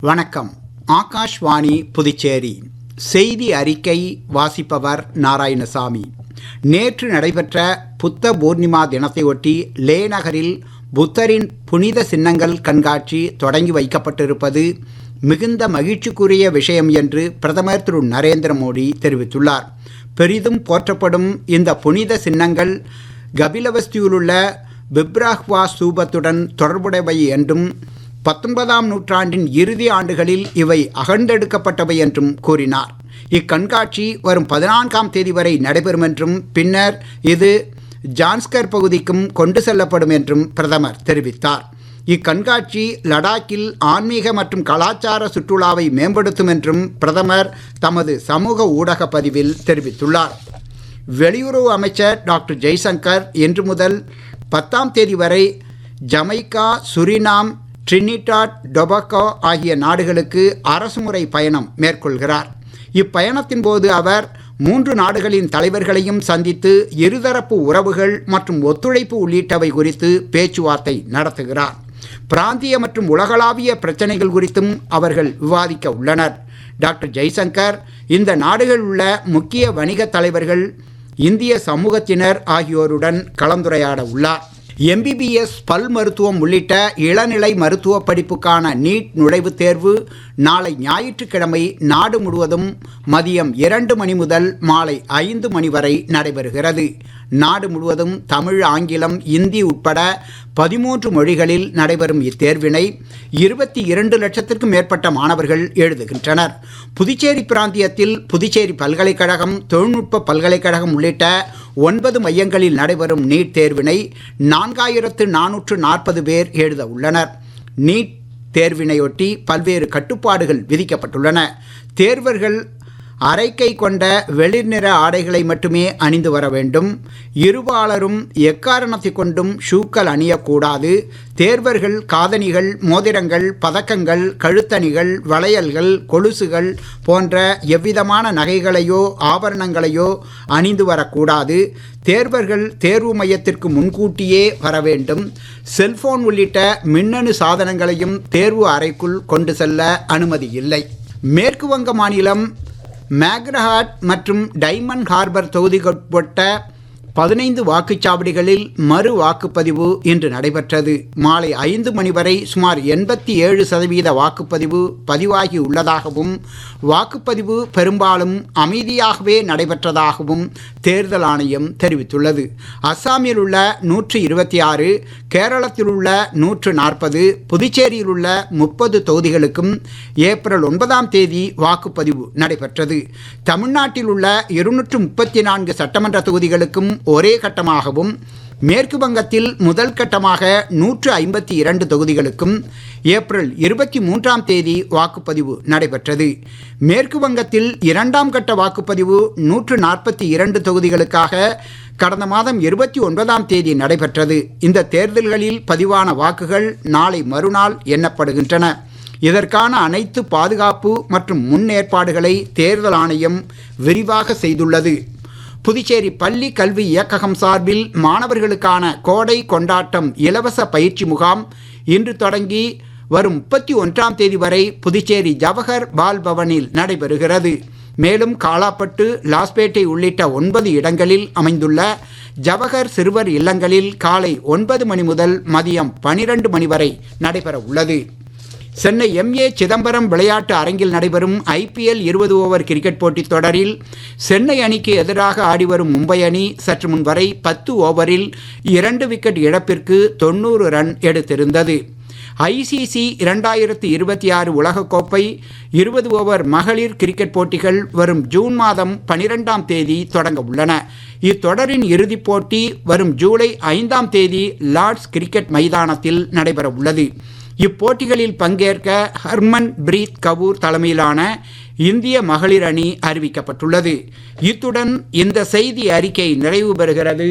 வணக்கம். ஆகாஷ்வாணி புதுச்சேரி செய்தி அறிக்கை வாசிப்பவர் நாராயணசாமி. நேற்று நடைபெற்ற புத்த பூர்ணிமா தினத்தையொட்டி லே நகரில் புத்தரின் புனித சின்னங்கள் கண்காட்சி தொடங்கி வைக்கப்பட்டிருப்பது மிகுந்த மகிழ்ச்சிக்குரிய விஷயம் என்று பிரதமர் திரு நரேந்திர மோடி தெரிவித்துள்ளார். பெரிதும் போற்றப்படும் இந்த புனித சின்னங்கள் கபிலவஸ்தியிலுள்ள பிப்ராஹ்வா ஸ்தூபத்துடன் தொடர்புடையவை என்றும் 19ஆம் நூற்றாண்டின் இறுதி ஆண்டுகளில் இவை அகழ்ந்தெடுக்கப்பட்டவை என்றும் கூறினார். இக்கண்காட்சி வரும் 14ஆம் தேதி வரை நடைபெறும் என்றும் பின்னர் இது ஜான்ஸ்கர் பகுதிக்கும் கொண்டு செல்லப்படும் என்றும் பிரதமர் தெரிவித்தார். இக்கண்காட்சி லடாக்கில் ஆன்மீக மற்றும் கலாச்சார சுற்றுலாவை மேம்படுத்தும் என்றும் பிரதமர் தமது சமூக ஊடக பதிவில் தெரிவித்துள்ளார். வெளியுறவு அமைச்சர் டாக்டர் ஜெய்சங்கர் இன்று முதல் 10ஆம் தேதி வரை ஜமைக்கா, சுரினாம், டிரினிடாட் டொபாகோ ஆகிய நாடுகளுக்கு அரசுமுறை பயணம் மேற்கொள்கிறார். இப்பயணத்தின் போது அவர் 3 நாடுகளின் தலைவர்களையும் சந்தித்து இருதரப்பு உறவுகள் மற்றும் ஒத்துழைப்பு உள்ளிட்டவை குறித்து பேச்சுவார்த்தை நடத்துகிறார். பிராந்திய மற்றும் உலகளாவிய பிரச்சனைகள் குறித்தும் அவர்கள் விவாதிக்க உள்ளனர். டாக்டர் ஜெய்சங்கர் இந்த நாடுகளில் உள்ள முக்கிய வணிக தலைவர்கள், இந்திய சமூகத்தினர் ஆகியோருடன் கலந்துரையாட உள்ளார். MBBS பல் மருத்துவம் உள்ளிட்ட இளநிலை மருத்துவ படிப்புக்கான நீட் நுழைவுத் தேர்வு நாளை ஞாயிற்றுக்கிழமை நாடு முழுவதும் மதியம் 2 மணி முதல் மாலை 5 மணி வரை நடைபெறுகிறது. நாடு முழுவதும் தமிழ், ஆங்கிலம், இந்தி உட்பட 13 மொழிகளில் நடைபெறும் இத்தேர்வினை 22 லட்சத்திற்கும் மேற்பட்ட மாணவர்கள் எழுதுகின்றனர். புதுச்சேரி பிராந்தியத்தில் புதுச்சேரி பல்கலைக்கழகம், தொழில்நுட்ப பல்கலைக்கழகம் உள்ளிட்ட 9 மையங்களில் நடைபெறும் நீட் தேர்வினை 4440 பேர் எழுத உள்ளனர். நீட் தேர்வினையொட்டி பல்வேறு கட்டுப்பாடுகள் விதிக்கப்பட்டுள்ளன. தேர்வர்கள் அரைக்கை கொண்ட வெளிர்நிற ஆடைகளை மட்டுமே அணிந்து வர வேண்டும். இருபாலரும் எக்காரணத்தை கொண்டும் ஷூக்கள் அணியக்கூடாது. தேர்வர்கள் காதணிகள், மோதிரங்கள், பதக்கங்கள், கழுத்தணிகள், வளையல்கள், கொலுசுகள் போன்ற எவ்விதமான நகைகளையோ ஆபரணங்களையோ அணிந்து வரக்கூடாது. தேர்வர்கள் தேர்வு மையத்திற்கு முன்கூட்டியே வர வேண்டும். செல்போன் உள்ளிட்ட மின்னணு சாதனங்களையும் தேர்வு அறைக்குள் கொண்டு செல்ல அனுமதி இல்லை. மேற்கு வங்க மாநிலம் மேக்ரஹாட் மற்றும் டைமண்ட் ஹார்பர் தொகுதிக்குட்பட்ட 15 வாக்குச்சாவடிகளில் மறு வாக்குப்பதிவு இன்று நடைபெற்றது. மாலை 5 மணி வரை சுமார் 87% வாக்குப்பதிவு பதிவாகி உள்ளதாகவும் வாக்குப்பதிவு பெரும்பாலும் அமைதியாகவே நடைபெற்றதாகவும் தேர்தல் ஆணையம் தெரிவித்துள்ளது. அஸ்ஸாமில் உள்ள 126, கேரளத்தில் உள்ள 140, புதுச்சேரியில் உள்ள 30 தொகுதிகளுக்கும் ஏப்ரல் 9ஆம் தேதி வாக்குப்பதிவு நடைபெற்றது. தமிழ்நாட்டில் உள்ள 234 சட்டமன்ற தொகுதிகளுக்கும் ஒரே கட்டமாகவும், மேற்கு வங்கத்தில் முதல் கட்டமாக 152 தொகுதிகளுக்கும் ஏப்ரல் 23ஆம் தேதி வாக்குப்பதிவு நடைபெற்றது. மேற்கு வங்கத்தில் 2ஆம் கட்ட வாக்குப்பதிவு 142 தொகுதிகளுக்காக கடந்த மாதம் 29ஆம் தேதி நடைபெற்றது. இந்த தேர்தல்களில் பதிவான வாக்குகள் நாளை மறுநாள் எண்ணப்படுகின்றன. இதற்கான அனைத்து பாதுகாப்பு மற்றும் முன்னேற்பாடுகளை தேர்தல் ஆணையம் விரிவாக செய்துள்ளது. புதுச்சேரி பள்ளி கல்வி இயக்ககம் சார்பில் மாணவர்களுக்கான கோடை கொண்டாட்டம் இலவச பயிற்சி முகாம் இன்று தொடங்கி வரும் 31ஆம் தேதி வரை புதுச்சேரி ஜவஹர் பால் பவனில் நடைபெறுகிறது. மேலும் காலாப்பட்டு, லாஸ்பேட்டை உள்ளிட்ட 9 இடங்களில் அமைந்துள்ள ஜவஹர் சிறுவர் இல்லங்களில் காலை 9 மணி முதல் மதியம் 12 மணி வரை நடைபெற உள்ளது. சென்னை MA சிதம்பரம் விளையாட்டு அரங்கில் நடைபெறும் IPL 20 ஓவர் கிரிக்கெட் போட்டித் தொடரில் சென்னை அணிக்கு எதிராக ஆடிவரும் மும்பை அணி சற்று முன் வரை 10 ஓவரில் 2 விக்கெட் இழப்பிற்கு 90 ரன் எடுத்திருந்தது. ICC 2026 உலகக்கோப்பை 20 ஓவர் மகளிர் கிரிக்கெட் போட்டிகள் வரும் ஜூன் மாதம் 12ஆம் தேதி தொடங்க உள்ளன. இத்தொடரின் இறுதிப் போட்டி வரும் ஜூலை 5ஆம் தேதி லார்ட்ஸ் கிரிக்கெட் மைதானத்தில் நடைபெற உள்ளது. இப்போட்டிகளில் பங்கேற்க ஹர்மன் பிரீத் கவுர் தலைமையிலான இந்திய மகளிர் அணி அறிவிக்கப்பட்டுள்ளது. இத்துடன் இந்த செய்தி அறிக்கை நிறைவு பெறுகிறது.